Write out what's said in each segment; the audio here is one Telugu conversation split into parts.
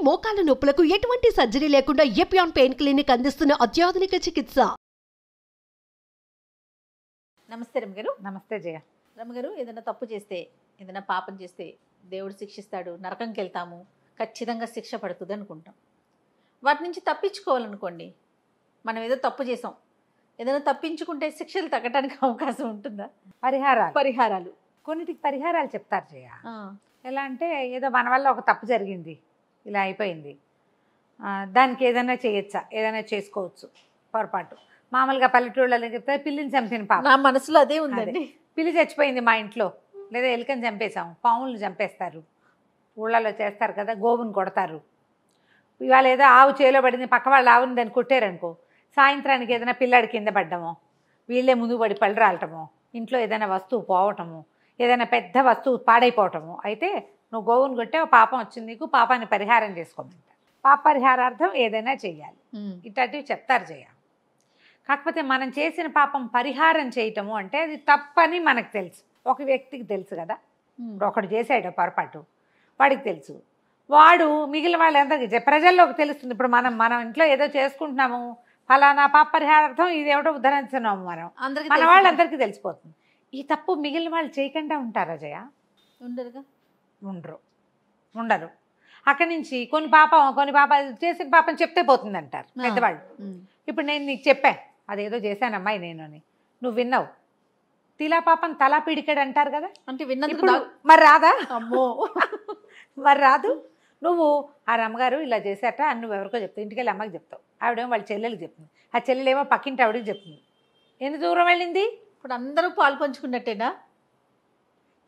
మోకాల నొప్పులకు ఎటువంటి సర్జరీ లేకుండా ఎపియాన్ పెయిన్ క్లినిక్ అందిస్తున్న అత్యాధునిక చికిత్స. నమస్తే రమగారు. నమస్తే జయ. రమగారు, ఏదైనా తప్పు చేస్తే, ఏదైనా పాపం చేస్తే దేవుడు శిక్షిస్తాడు, నరకంకి వెళ్తాము, ఖచ్చితంగా శిక్ష పడుతుంది అనుకుంటాం. వాటి నుంచి తప్పించుకోవాలనుకోండి, మనం ఏదో తప్పు చేసాం, ఏదైనా తప్పించుకుంటే శిక్షలు తగ్గడానికి అవకాశం ఉంటుందా? పరిహారాలు కొన్నిటికి పరిహారాలు చెప్తారు జయ. ఎలా అంటే, ఏదో మన వల్ల ఒక తప్పు జరిగింది, ఇలా అయిపోయింది, దానికి ఏదైనా చేయొచ్చా, ఏదైనా చేసుకోవచ్చు. పొరపాటు మామూలుగా పల్లెటూళ్ళలో చెప్తే పిల్లిని చంపిన పాప, నా మనసులో అదే ఉందండి. పిల్లి చచ్చిపోయింది మా ఇంట్లో, లేదా ఎలుకని చంపేశాం, పాములను చంపేస్తారు, ఊళ్ళలో చేస్తారు కదా, గోవుని కొడతారు. ఇవాళ ఏదో ఆవు చేలో పడింది, పక్క వాళ్ళు ఆవుని దాన్ని కొట్టారనుకో, సాయంత్రానికి ఏదైనా పిల్లాడి కింద పడ్డమో, వీళ్ళే ముందు పడి పళ్ళు రాలటమో, ఇంట్లో ఏదైనా వస్తువు పోవటము, ఏదైనా పెద్ద వస్తువు పాడైపోవటము అయితే నువ్వు గోవుని కొట్టే పాపం వచ్చింది, నీకు పాపాన్ని పరిహారం చేసుకోమంట. పాప పరిహారార్థం ఏదైనా చెయ్యాలి, ఇట్లాంటివి చెప్తారు జయ. కాకపోతే మనం చేసిన పాపం పరిహారం చేయటము అంటే అది తప్పని మనకు తెలుసు, ఒక వ్యక్తికి తెలుసు కదా. ఒకడు చేసాడు పొరపాటు, వాడికి తెలుసు, వాడు మిగిలిన వాళ్ళందరికీ ప్రజల్లోకి తెలుస్తుంది. ఇప్పుడు మనం ఇంట్లో ఏదో చేసుకుంటున్నాము, ఫలానా పాప పరిహారార్థం ఇదేమిటో ఉద్ధరించున్నాము, మన వాళ్ళందరికీ తెలిసిపోతుంది. ఈ తప్పు మిగిలిన వాళ్ళు చేయకుండా ఉంటారా జయ? ఉండరు. అక్కడి నుంచి కొన్ని పాప చేసిన పాపం చెప్తే పోతుంది అంటారు పెద్దవాళ్ళు. ఇప్పుడు నేను నీకు చెప్పాను, అదేదో చేశానమ్మాయి నేను అని, నువ్వు విన్నావు, తిలా పాపం తలా పిడికాడు అంటారు కదా. అంటే విన్నందుకు మరి రాదా? అమ్మో మరి రాదు. నువ్వు ఆ రమ్మగారు ఇలా చేశాట అని నువ్వు ఎవరికో చెప్తావు, ఇంటికి వెళ్ళి అమ్మకి చెప్తావు, ఆవిడేమో వాళ్ళ చెల్లెలకి చెప్తుంది, ఆ చెల్లెలేమో పక్కింటి ఆవిడకి చెప్తుంది. ఎన్ని దూరం వెళ్ళింది? ఇప్పుడు అందరూ పాలు పంచుకున్నట్టేనా?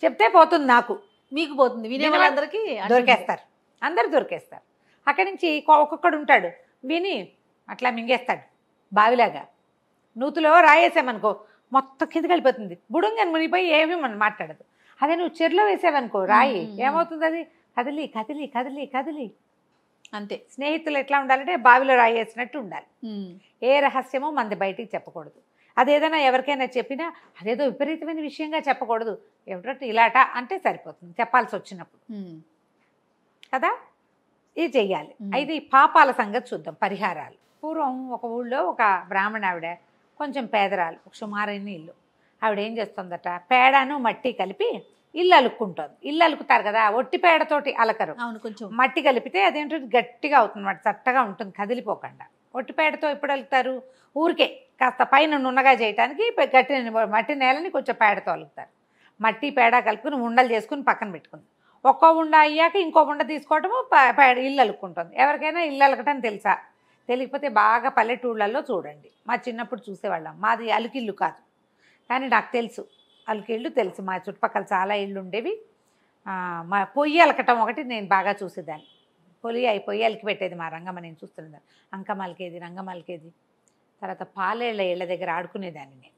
చెప్తే పోతుంది, నాకు మీకు పోతుంది, వినే వాళ్ళందరికీ దొరికేస్తారు, అందరు దొరికేస్తారు. అక్కడి నుంచి ఒక్కొక్కడు ఉంటాడు, విని అట్లా మింగేస్తాడు బావిలాగా. నూతులో రాయేసామనుకో మొత్తం కిందకి వెళ్ళిపోతుంది, బుడుంగని మునిగిపోయి ఏమీ మనం మాట్లాడదు. అదే నువ్వు చెరులో వేసావనుకో రాయి, ఏమవుతుంది? అది కదిలి కదిలి కదిలి కదిలి అంతే. స్నేహితులు ఎట్లా ఉండాలంటే బావిలో రాయి వేసినట్టు ఉండాలి. ఏ రహస్యమో మంది బయటికి చెప్పకూడదు. అదేదైనా ఎవరికైనా చెప్పినా అదేదో విపరీతమైన విషయంగా చెప్పకూడదు, ఏమిటంటే ఇలాట అంటే సరిపోతుంది చెప్పాల్సి వచ్చినప్పుడు కదా. ఇది చెయ్యాలి. అయితే ఈ పాపాల సంగతి చూద్దాం, పరిహారాలు. పూర్వం ఒక ఊళ్ళో ఒక బ్రాహ్మణ ఆవిడ, కొంచెం పేదరాలు, ఒక సుమారైన ఇల్లు. ఆవిడ ఏం చేస్తుందట, పేడను మట్టి కలిపి ఇల్లు అలుక్కుంటుంది. ఇల్లు అలుకుతారు కదా, ఒట్టి పేడతోటి అలకరు, కొంచెం మట్టి కలిపితే అదేంటో గట్టిగా అవుతుంది అన్నమాట, చట్టగా ఉంటుంది, కదిలిపోకుండా. ఒట్టి పేడతో ఎప్పుడు అలుకుతారు? ఊరికే కాస్త పైన నున్నగా చేయడానికి గట్టి మట్టి నేలని కొంచెం పేడతో అలుకుతారు. మట్టి పేడ కలుపుకుని ఉండలు చేసుకుని పక్కన పెట్టుకుంది. ఒక్కో ఉండ అయ్యాక ఇంకో ఉండ తీసుకోవటము ఇల్లు అలుక్కుంటుంది. ఎవరికైనా ఇల్లు అలకటం తెలుసా? తెలియకపోతే బాగా పల్లెటూళ్ళల్లో చూడండి. మా చిన్నప్పుడు చూసేవాళ్ళం, మాది అలుకిల్లు కాదు కానీ నాకు తెలుసు, అలుకిళ్ళు తెలుసు. మా చుట్టుపక్కల చాలా ఇళ్ళు ఉండేవి. మా పొయ్యి అలకటం ఒకటి నేను బాగా చూసేదాన్ని. పొయ్యి అలికి పెట్టేది మా రంగమ్మ, నేను చూస్తున్నదాన్ని. అంకమ్మ అలికేది, రంగమ్మ అలికేది. తర్వాత పాలేళ్ళ ఇళ్ళ దగ్గర ఆడుకునేదాన్ని నేను.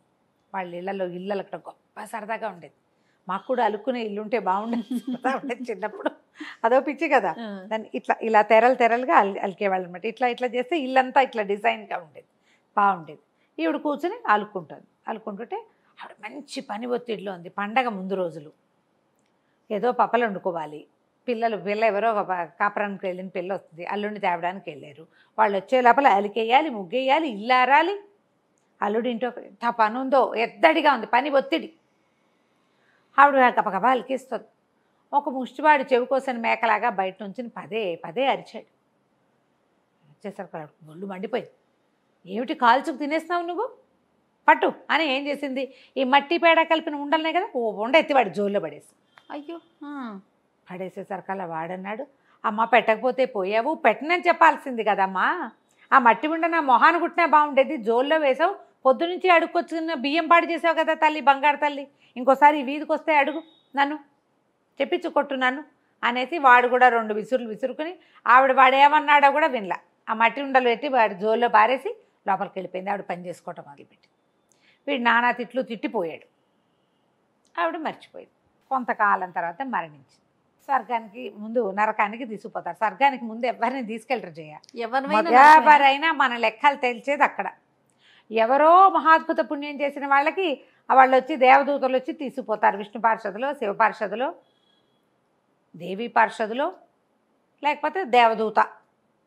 వాళ్ళ ఇళ్లలో ఇల్లు అలకటం గొప్ప సరదాగా ఉండేది. మాకు కూడా అలుక్కునే ఇల్లు ఉంటే బాగుండేది, సరదా ఉండేది చిన్నప్పుడు. అదో పిచ్చి కదా. దాన్ని ఇలా తెరలుగా అలికేవాళ్ళు అనమాట. ఇట్లా చేస్తే ఇల్లంతా ఇట్లా డిజైన్గా ఉండేది, బాగుండేది. ఈవిడ కూర్చొని అలుక్కుంటుంది. అలుక్కుంటుంటే ఆవిడ మంచి పని ఒత్తిడిలో ఉంది. పండగ ముందు రోజులు ఏదో పప్పలు వండుకోవాలి. పిల్ల ఎవరో కాపురానికి వెళ్ళిన పిల్ల వస్తుంది, అల్లుడిని తేవడానికి వెళ్ళారు. వాళ్ళు వచ్చే లోపల అలికేయాలి, ముగ్గేయాలి, ఇల్లు ఆరాలి. అల్లుడింటో ఎంత పని ఉందో, ఎద్దడిగా ఉంది, పని ఒత్తిడి. ఆవిడ గబగబా అలికేస్తుంది. ఒక ముష్టివాడు చెవి కోసం మేకలాగా బయట నుంచి పదే అరిచాడు. వచ్చేసరికి ఒళ్ళు మండిపోయింది. ఏమిటి కాల్చుకు తినేస్తున్నావు నువ్వు, పట్టు అని. ఏం చేసింది, ఈ మట్టి పేడ కలిపిన ఉండలనే కదా, ఓ ఉండ ఎత్తివాడు జోల్లో పడేసి. అయ్యో పడేసేసరికి అలా వాడన్నాడు, అమ్మ పెట్టకపోతే పోయావు, పెట్టనని చెప్పాల్సింది కదమ్మా. ఆ మట్టి ఉండ నా మొహాన్ని కుట్టినా బాగుండేది, జోల్లో వేసావు, పొద్దునుంచి అడుక్కొచ్చుకున్న బియ్యం పాడు చేసావు కదా తల్లి, బంగారు తల్లి, ఇంకోసారి ఈ వీధికి వస్తే అడుగు, నన్ను చెప్పించు కొట్టు నన్ను అనేసి వాడు కూడా 2 విసురులు విసురుకుని వాడు ఏమన్నాడో కూడా వినలా. ఆ మట్టి ఉండలు పెట్టి వాడు జోల్లో పారేసి లోపలికి వెళ్ళిపోయింది. ఆవిడ పని చేసుకోవటం మొదలుపెట్టి వీడు నానా తిట్లు తిట్టిపోయాడు. ఆవిడ మర్చిపోయింది. కొంతకాలం తర్వాత మరణించింది. స్వర్గానికి ముందు నరకానికి తీసుకుపోతారు. స్వర్గానికి ముందు ఎవరిని తీసుకెళ్ళరు జయ. ఎవరైనా మన లెక్కలు తెలిసేది అక్కడ. ఎవరో మహాద్భుత పుణ్యం చేసిన వాళ్ళకి వాళ్ళు వచ్చి దేవదూతలు వచ్చి తీసుకుపోతారు. విష్ణు పార్షదులో, శివ పార్షదులో, దేవీ పార్షదులో లేకపోతే దేవదూత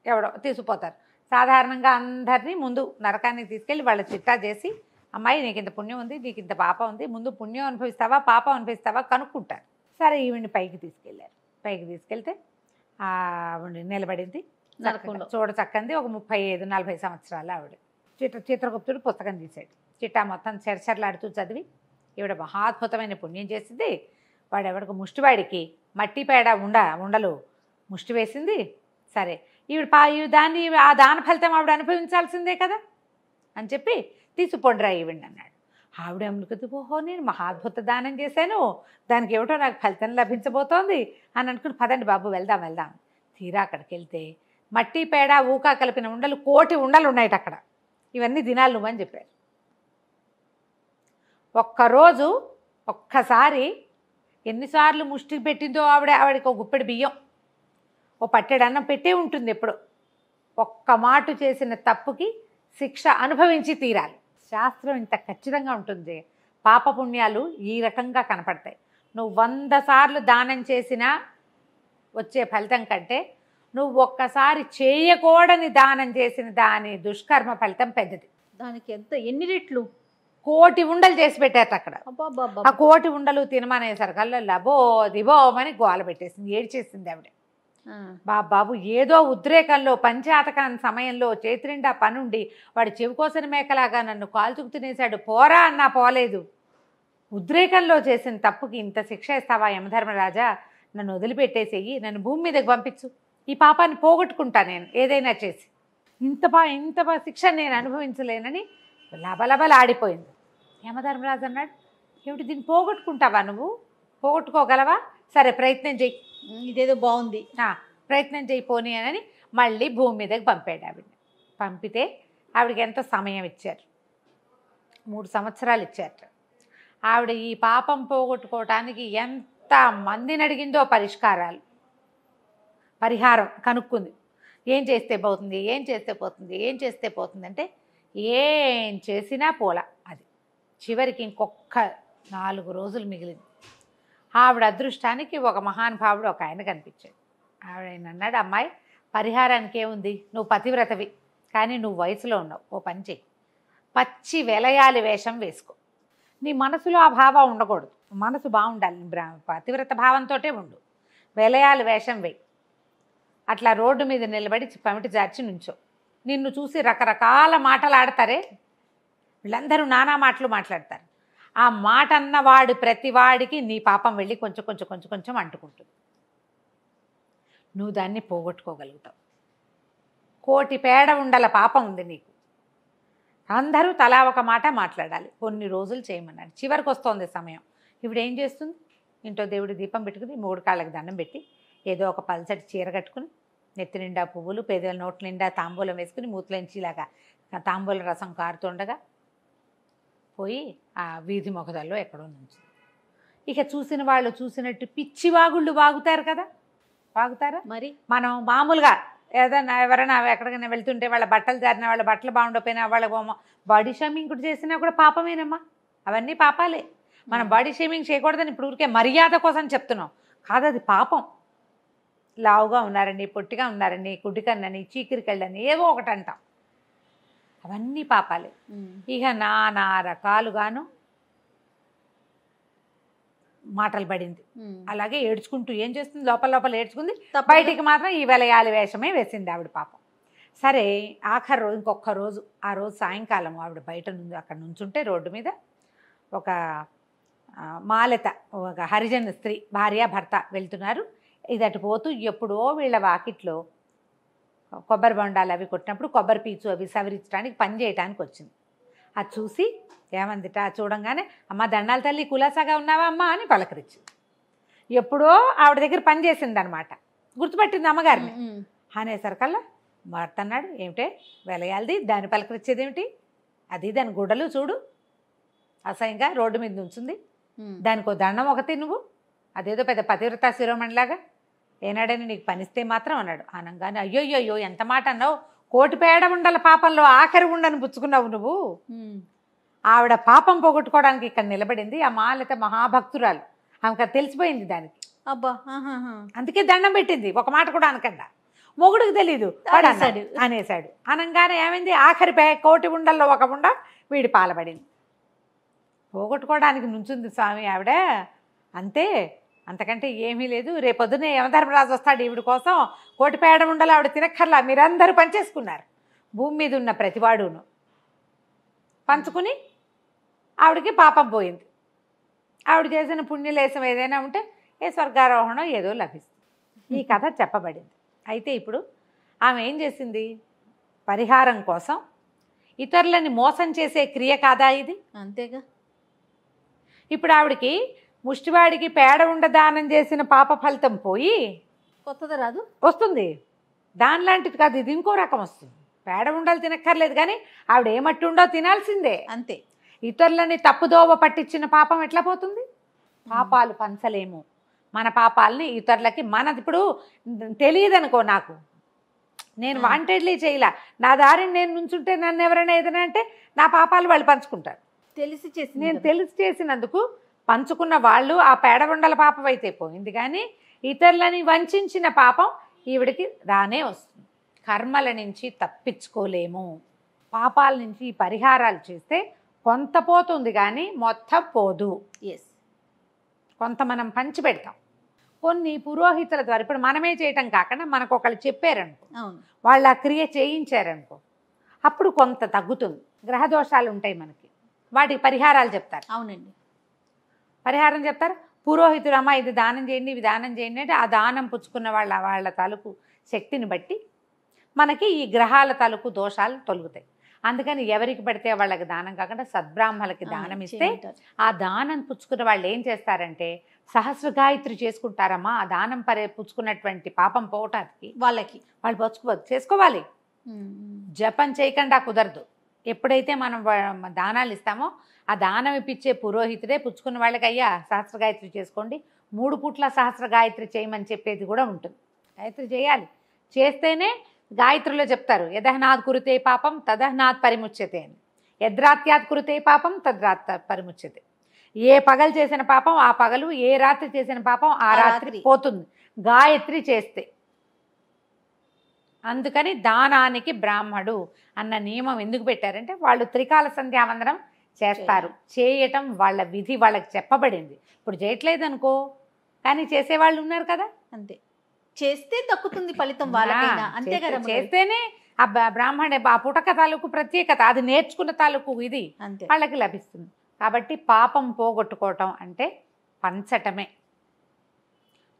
ఎవడో తీసుకుపోతారు. సాధారణంగా అందరినీ ముందు నరకానికి తీసుకెళ్ళి వాళ్ళ చిట్టా చేసి, అమ్మాయి నీకు ఇంత పుణ్యం ఉంది, నీకు ఇంత పాపం ఉంది, ముందు పుణ్యం అనుభవిస్తావా పాపం అనుభవిస్తావా కనుక్కుంటారు. సరే ఈవిడ్ని పైకి తీసుకెళ్ళారు. పైకి తీసుకెళ్తే ఆవిడ నిలబడింది నరకంలో. చూడ చక్కంది, ఒక 35-40 సంవత్సరాలు ఆవిడ. చిత్రగుప్తుడు పుస్తకం తీశాడు. చిట్టా మొత్తం చెరచెరలాడుతూ చదివి, ఈవిడ మహాద్భుతమైన పుణ్యం చేసింది, వాడెవడికి ముష్టివాడికి మట్టి పేడ ఉండలు ముష్టి వేసింది. సరే ఈవిడ దాన్ని ఆ దాన ఫలితం ఆవిడ అనుభవించాల్సిందే కదా అని చెప్పి తీసుకుపోండిరా ఈవిడ్ని అన్నాడు. ఆవిడ అనుకుంది, ఓహో నేను మహాద్భుత దానం చేశాను, దానికి ఏమిటో నాకు ఫలితం లభించబోతోంది అని అనుకుని, పదండి బాబు వెళ్దాం. తీరా అక్కడికి వెళ్తే మట్టి పేడ ఊకా కలిపిన ఉండలు 1,000 ఉండలు ఉన్నాయట అక్కడ. ఇవన్నీ దినాలు నువ్వని చెప్పారు. ఒక్కరోజు ఒక్కసారి ఎన్నిసార్లు ముష్టికి పెట్టిందో ఆవిడకి ఒక గుప్పెడు బియ్యం, ఓ పట్టెడు అన్నం పెట్టే ఉంటుంది ఎప్పుడు. ఒక్క మాట చేసిన తప్పుకి శిక్ష అనుభవించి తీరాలి. శాస్త్రం ఇంత ఖచ్చితంగా ఉంటుంది. పాపపుణ్యాలు ఈ రకంగా కనపడతాయి. నువ్వు 100 సార్లు దానం చేసినా వచ్చే ఫలితం కంటే నువ్వు ఒక్కసారి చేయకూడని దానం చేసిన దాని దుష్కర్మ ఫలితం పెద్దది. దానికి ఎన్ని రెట్లు 1,000 ఉండలు చేసి పెట్టారు అక్కడ. అబ్బా. ఆ 1,000 ఉండలు తినమనేసరికల్లా లబో దిబోమని గోల పెట్టేసింది, ఏడ్చేసింది ఆవిడ. బాబు ఏదో ఉద్రేకంలో పంచాతకాని సమయంలో చేతి నిండా పనుండి వాడు చెవికోసిన మేకలాగా నన్ను కాల్చుకు తినేశాడు, పోరా అన్నా పోలేదు. ఉద్రేకంలో చేసిన తప్పుకి ఇంత శిక్ష ఇస్తావా యమధర్మరాజా? నన్ను వదిలిపెట్టేసేయి, నన్ను భూమి మీదకి పంపించు, ఈ పాపాన్ని పోగొట్టుకుంటా నేను ఏదైనా చేసి. ఇంత శిక్ష నేను అనుభవించలేనని లబలబలాడిపోయింది. యమధర్మరాజు అన్నాడు, ఏమిటి దీన్ని పోగొట్టుకుంటావా నువ్వు? పోగొట్టుకోగలవా? సరే ప్రయత్నం చెయ్యి, ఇదేదో బాగుంది, ప్రయత్నం చేయిపోని అని మళ్ళీ భూమి మీదకి పంపాడు ఆవిడని. పంపితే ఆవిడకి ఎంతో సమయం ఇచ్చారు, 3 సంవత్సరాలు ఇచ్చారు. ఆవిడ ఈ పాపం పోగొట్టుకోవటానికి ఎంత మందిని అడిగిందో పరిహారం కనుక్కుంది. ఏం చేస్తే పోతుంది అంటే ఏం చేసినా పోలా. అది చివరికి ఇంకొక 4 రోజులు మిగిలింది. ఆవిడ అదృష్టానికి ఒక మహానుభావుడు ఒక ఆయన కనిపించాడు. ఆవిడ అన్నాడు, అమ్మాయి పరిహారానికి ఏముంది, నువ్వు పతివ్రతవి కానీ నువ్వు వయసులో ఉన్నావు, ఓ పని చెయ్యి, పచ్చి వెలయాలి వేషం వేసుకో. నీ మనసులో ఆ భావం ఉండకూడదు, మనసు బాగుండాలి, పతివ్రత భావంతో ఉండు. వెలయాలి వేషం వేయి, అట్లా రోడ్డు మీద నిలబడి పమిటి జార్చి నుంచో. నిన్ను చూసి రకరకాల మాటలు ఆడతారే, వీళ్ళందరూ నానా మాటలు మాట్లాడతారు. ఆ మాట అన్నవాడు ప్రతివాడికి నీ పాపం వెళ్ళి కొంచెం అంటుకుంటుంది. నువ్వు దాన్ని పోగొట్టుకోగలుగుతావు. 1,000 పేడ ఉండల పాపం ఉంది నీకు. అందరూ తలా ఒక మాట మాట్లాడాలి, కొన్ని రోజులు చేయమన్నాడు. చివరికి వస్తోంది సమయం. ఇప్పుడు ఏం చేస్తుంది, ఇంట్లో దేవుడి దీపం పెట్టుకుని 3 కాళ్ళకి దండం పెట్టి ఏదో ఒక పల్చటి చీర కట్టుకుని నెత్తి నిండా పువ్వులు, పేదల నోట్ల నిండా తాంబూలం వేసుకుని మూతలంచిలాగా తాంబూల రసం కారుతుండగా పోయి ఆ వీధి మొగదల్లో ఎక్కడో నుంచి. ఇక చూసిన వాళ్ళు చూసినట్టు పిచ్చి వాగుళ్ళు వాగుతారు కదా, వాగుతారా? మరి మనం మామూలుగా ఏదైనా ఎవరైనా ఎక్కడికైనా వెళ్తుంటే వాళ్ళ బట్టలు జారిన, వాళ్ళ బట్టలు బాగుండకపోయినా, వాళ్ళ బాడీ షేమింగ్ కూడా చేసినా కూడా పాపమేనమ్మా, అవన్నీ పాపాలే. మనం బాడీ షేమింగ్ చేయకూడదని ఇప్పుడు ఊరికే మర్యాద కోసం చెప్తున్నాం కాదు, అది పాపం. లావుగా ఉన్నారండి, పొట్టిగా ఉన్నారండి, కుడికన్నని, చీకిరికళ్ళని ఏవో ఒకటి అంటాం, అవన్నీ పాపాలే. ఇక నానా రకాలుగాను మాటలు పడింది. అలాగే ఏడ్చుకుంటూ ఏం చేస్తుంది, లోపల ఏడ్చుకుంది, బయటికి మాత్రం ఈ వెలయాలి వేషమే వేసింది ఆవిడ పాపం. సరే ఆఖరి రోజు, ఇంకొక రోజు, ఆ రోజు సాయంకాలం ఆవిడ బయట అక్కడ నుంచుంటే రోడ్డు మీద ఒక మాలత, ఒక హరిజన స్త్రీ, భార్య భర్త వెళ్తున్నారు. ఇది అటు పోతూ ఎప్పుడో వీళ్ళ వాకిట్లో కొబ్బరి బొండాలు అవి కొట్టినప్పుడు కొబ్బరి పీచు అవి సవరించడానికి పని చేయడానికి వచ్చింది. అది చూసి ఏమందిట, చూడంగానే అమ్మ దండాల తల్లి కులాసాగా ఉన్నావా అమ్మ అని పలకరించింది. ఎప్పుడో ఆవిడ దగ్గర పని చేసింది అనమాట, గుర్తుపట్టింది అమ్మగారిని. అనేసరికల్లా భర్త అన్నాడు, ఏమిటే వెలయాలది, దాన్ని పలకరించేది ఏమిటి, అది దాని గుడ్డలు చూడు అసహ్యంగా రోడ్డు మీద ఉంచుంది, దానికో దండం ఒకటి నువ్వు, అదేదో పెద్ద పతివ్రత శిరోమణిలాగా, ఏనాడని నీకు పనిస్తే మాత్రం అన్నాడు. అనగానే అయ్యోయ్యో ఎంత మాట అన్నావు, 1,000 పేడ ఉండల పాపంలో ఆఖరి ఉండని పుచ్చుకున్నావు నువ్వు. ఆవిడ పాపం పోగొట్టుకోవడానికి ఇక్కడ నిలబడింది. ఆ మాలత మహాభక్తురాలు, ఆమెకు తెలిసిపోయింది దానికి. అబ్బా ఆహాహా. అందుకే దండం పెట్టింది, ఒక మాట కూడా అనకుండా. మొగుడికి తెలీదు, వాడు అనేసాడు. అనేసాడు. అనగానే ఏమైంది, ఆఖరి కోటి ఉండల్లో ఒక ఉండ వీడి పాలబడింది. పోగొట్టుకోవడానికి నుంచుంది స్వామి ఆవిడ, అంతే, అంతకంటే ఏమీ లేదు. రేపొద్దునే యమధర్మరాజు వస్తాడు ఈవిడ కోసం, కోటి పేడ ఉండలు ఆవిడ తినక్కర్లా, మీరందరూ పంచేసుకున్నారు. భూమి మీద ఉన్న ప్రతివాడును పంచుకుని ఆవిడకి పాపం పోయింది. ఆవిడ చేసిన పుణ్యలేశం ఏదైనా ఉంటే ఏ స్వర్గారోహణం ఏదో లభిస్తుంది. ఈ కథ చెప్పబడింది. అయితే ఇప్పుడు ఆమె ఏం చేసింది, పరిహారం కోసం ఇతరులని మోసం చేసే క్రియ కాదా ఇది? అంతేగా. ఇప్పుడు ఆవిడకి ముష్టివాడికి పేడ ఉండ దానం చేసిన పాప ఫలితం పోయి కొత్తది రాదు, వస్తుంది. దానిలాంటిది కాదు, ఇది ఇంకో రకం వస్తుంది. పేడ ఉండలు తినక్కర్లేదు, కానీ ఆవిడ ఏమట్టి ఉండో తినాల్సిందే. అంతే. ఇతరులని తప్పుదోవ పట్టించిన పాపం ఎట్లా పోతుంది? పాపాలు పంచలేము, మన పాపాలని ఇతరులకి. మనది ఇప్పుడు తెలియదు అనుకో, నాకు నేను వాంటెడ్లీ చేయలా, నా దారిని నేను నుంచుంటే నన్ను ఎవరైనా ఏదైనా అంటే నా పాపాలు వాళ్ళు పంచుకుంటారు. తెలిసి చేసి నేను తెలిసి చేసినందుకు పంచుకున్న వాళ్ళు ఆ పేడగుండల పాపం అయితే పోయింది, కానీ ఇతరులని వంచిన పాపం ఈవిడికి రానే వస్తుంది. కర్మల నుంచి తప్పించుకోలేము, పాపాల నుంచి పరిహారాలు చేస్తే కొంత పోతుంది కానీ మొత్తం పోదు. ఎస్, కొంత మనం పంచిపెడతాం. కొన్ని పురోహితుల ద్వారా, ఇప్పుడు మనమే చేయటం కాకుండా మనకు ఒకళ్ళు చెప్పారనుకో, అవును, వాళ్ళు ఆ క్రియ చేయించారనుకో, అప్పుడు కొంత తగ్గుతుంది. గ్రహదోషాలు ఉంటాయి మనకి, వాటికి పరిహారాలు చెప్తారు. అవునండి, పరిహారం చెప్తారు. పురోహితుడు, అమ్మ ఇది దానం చేయండి, ఇవి దానం చేయండి అంటే ఆ దానం పుచ్చుకున్న వాళ్ళ తాలూకు శక్తిని బట్టి మనకి ఈ గ్రహాల తాలూకు దోషాలు తొలుగుతాయి. అందుకని ఎవరికి పడితే వాళ్ళకి దానం కాకుండా సద్బ్రాహ్మణులకి దానం ఇస్తే, ఆ దానం పుచ్చుకున్న వాళ్ళు ఏం చేస్తారంటే సహస్ర గాయత్రి చేసుకుంటారమ్మా. ఆ దానం పుచ్చుకున్నటువంటి పాపం పోవటానికి వాళ్ళు చేసుకోవాలి. జపం చేయకుండా కుదరదు. ఎప్పుడైతే మనం దానాలు ఇస్తామో ఆ దానం ఇప్పించే పురోహితుడే పుచ్చుకున్న వాళ్ళకి, అయ్యా సహస్ర గాయత్రి చేసుకోండి, 3 పూట్ల సహస్ర గాయత్రి చేయమని చెప్పేది కూడా ఉంటుంది. గాయత్రి చేయాలి, చేస్తేనే గాయత్రిలో చెప్తారు, యదహనాథ్ కురుతే పాపం తదహనాథ్ పరిముచ్యతే అని. యద్రాత్యాత్ కురుతే పాపం తద్రాత్ పరిముచ్యతే. ఏ పగలు చేసిన పాపం ఆ పగలు, ఏ రాత్రి చేసిన పాపం ఆ రాత్రి పోతుంది గాయత్రి చేస్తే. అందుకని దానానికి బ్రాహ్మడు అన్న నియమం ఎందుకు పెట్టారంటే, వాళ్ళు త్రికాల సంధ్యావందనం చేస్తారు. చేయటం వాళ్ళ విధి, వాళ్ళకి చెప్పబడింది. ఇప్పుడు చేయట్లేదు అనుకో, కానీ చేసేవాళ్ళు ఉన్నారు కదా. అంతే, చేస్తే దక్కుతుంది ఫలితం వాళ్ళకైనా. అంతే కదా, చేస్తేనే ఆ బ్రాహ్మణ ఆ పుటక తాలూకు ప్రత్యేకత, అది నేర్చుకున్న తాలూకు ఇది అంతే వాళ్ళకి లభిస్తుంది. కాబట్టి పాపం పోగొట్టుకోవటం అంటే పంచటమే.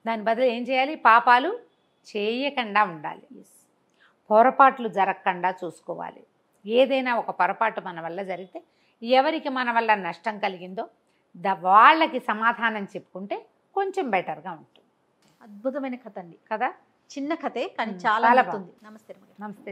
దాని బదులు ఏం చేయాలి, పాపాలు చేయకుండా ఉండాలి, పొరపాట్లు జరగకుండా చూసుకోవాలి. ఏదైనా ఒక పొరపాటు మన వల్ల జరిగితే, ఎవరికి మన వల్ల నష్టం కలిగిందో వాళ్ళకి సమాధానం చెప్పుకుంటే కొంచెం బెటర్గా ఉంటుంది. అద్భుతమైన కథ అండి కదా, చిన్న కథే కానీ చాలా బాగుంది. నమస్తే. నమస్తే.